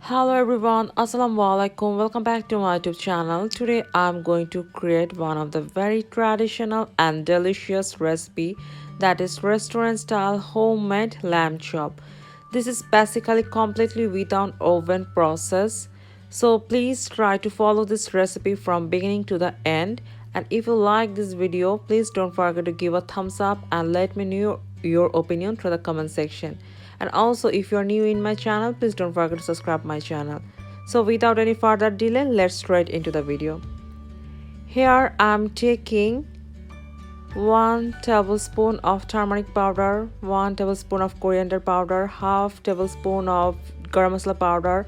Hello everyone, Assalamualaikum. Welcome back to my YouTube channel. Today I'm going to create one of the very traditional and delicious recipe, that is restaurant style homemade lamb chop. This is basically completely without oven process. So please try to follow this recipe from beginning to the end. And if you like this video, please don't forget to give a thumbs up and let me know your opinion through the comment section. And also, if you're new in my channel, please don't forget to subscribe my channel. So without any further delay, let's straight into the video. Here I'm taking 1 tablespoon of turmeric powder, 1 tablespoon of coriander powder, half tablespoon of garam masala powder,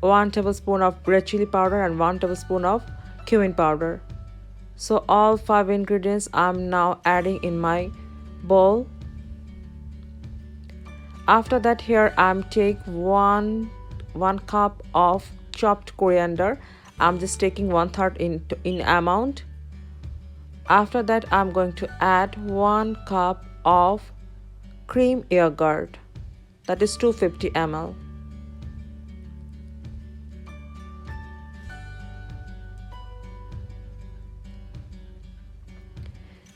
1 tablespoon of red chili powder, and 1 tablespoon of cumin powder. So all 5 ingredients I'm now adding in my bowl. After that, here I'm take one cup of chopped coriander. I'm just taking 1/3 in amount. After that, I'm going to add 1 cup of cream yogurt, that is 250 ml.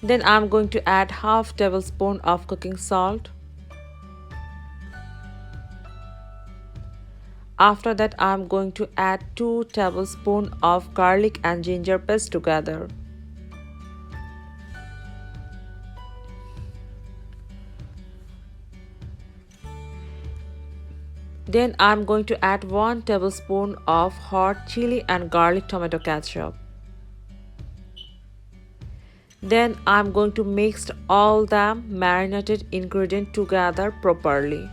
Then I'm going to add half tablespoon of cooking salt. After that, I'm going to add 2 tablespoons of garlic and ginger paste together. Then I'm going to add 1 tablespoon of hot chili and garlic tomato ketchup. Then I'm going to mix all the marinated ingredients together properly.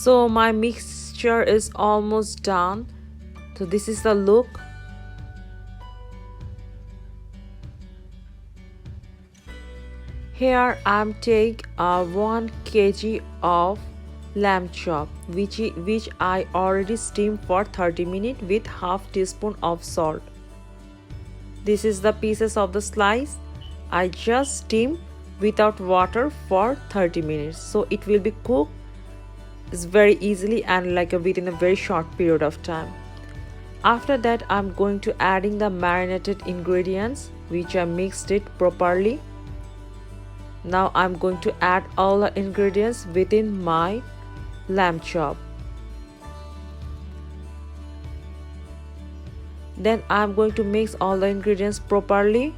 So my mixture is almost done. So this is the look. Here I'm take 1 kg of lamb chop, which I already steamed for 30 minutes with half teaspoon of salt. This is the pieces of the slice. I just steam without water for 30 minutes, so it will be cooked very easily and within a very short period of time. After that, I'm going to adding the marinated ingredients, which I mixed it properly. Now I'm going to add all the ingredients within my lamb chop. Then I'm going to mix all the ingredients properly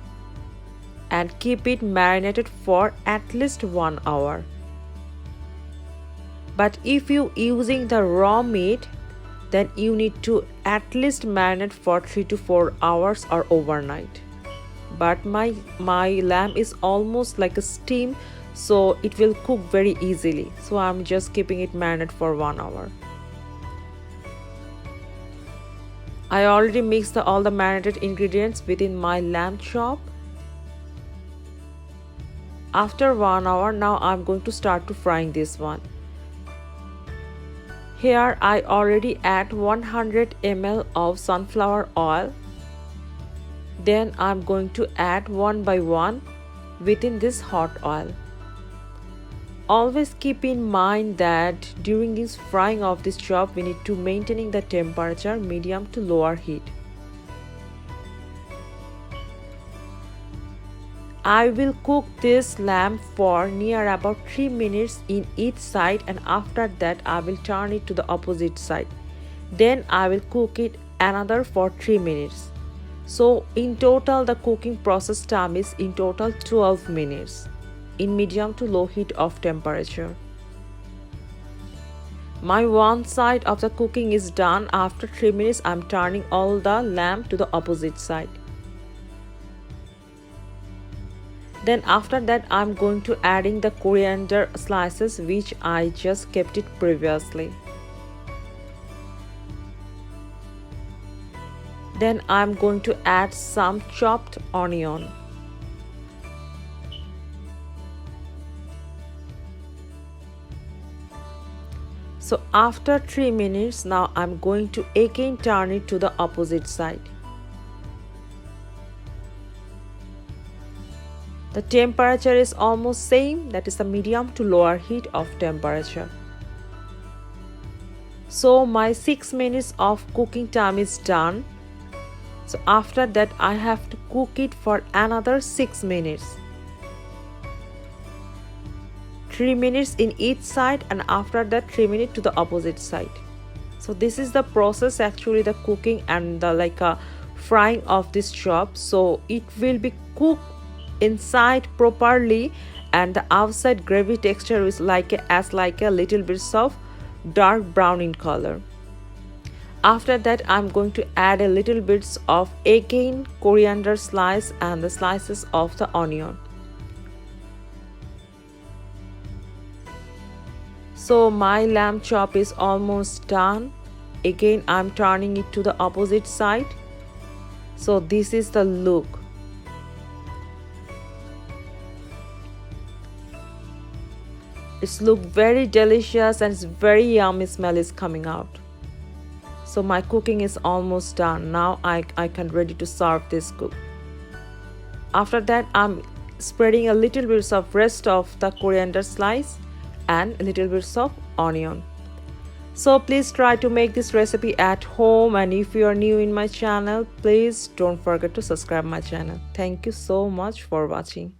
and keep it marinated for at least 1 hour. But if you using the raw meat, then you need to at least marinate for 3 to 4 hours or overnight. But my lamb is almost like a steam, so it will cook very easily. So I'm just keeping it marinated for 1 hour. I already mixed all the marinated ingredients within my lamb chop. After 1 hour, now I'm going to start to frying this one. Here I already add 100 ml of sunflower oil. Then I'm going to add one by one within this hot oil. Always keep in mind that during this frying of this chop, we need to maintaining the temperature medium to lower heat. I will cook this lamb for near about 3 minutes in each side, and after that I will turn it to the opposite side. Then I will cook it another for 3 minutes. So in total the cooking process time is in total 12 minutes in medium to low heat of temperature. My one side of the cooking is done. After 3 minutes I'm turning all the lamb to the opposite side. Then after that I'm going to adding the coriander slices, which I just kept it previously. Then I'm going to add some chopped onion. So after 3 minutes, now I'm going to again turn it to the opposite side. The temperature is almost same, that is the medium to lower heat of temperature. So my 6 minutes of cooking time is done. So after that I have to cook it for another 6 minutes. 3 minutes in each side, and after that 3 minutes to the opposite side. So this is the process, actually the cooking and the frying of this chop. So it will be cooked inside properly, and the outside gravy texture is like a little bit of dark brown in color. After that I'm going to add a little bits of again coriander slice and the slices of the onion. So my lamb chop is almost done. Again I'm turning it to the opposite side. So this is the look. It's look very delicious and it's very yummy smell is coming out. So my cooking is almost done. Now I can ready to serve this cook. After that I'm spreading a little bit of rest of the coriander slice and a little bit of onion. So please try to make this recipe at home, and if you are new in my channel, please don't forget to subscribe my channel. Thank you so much for watching.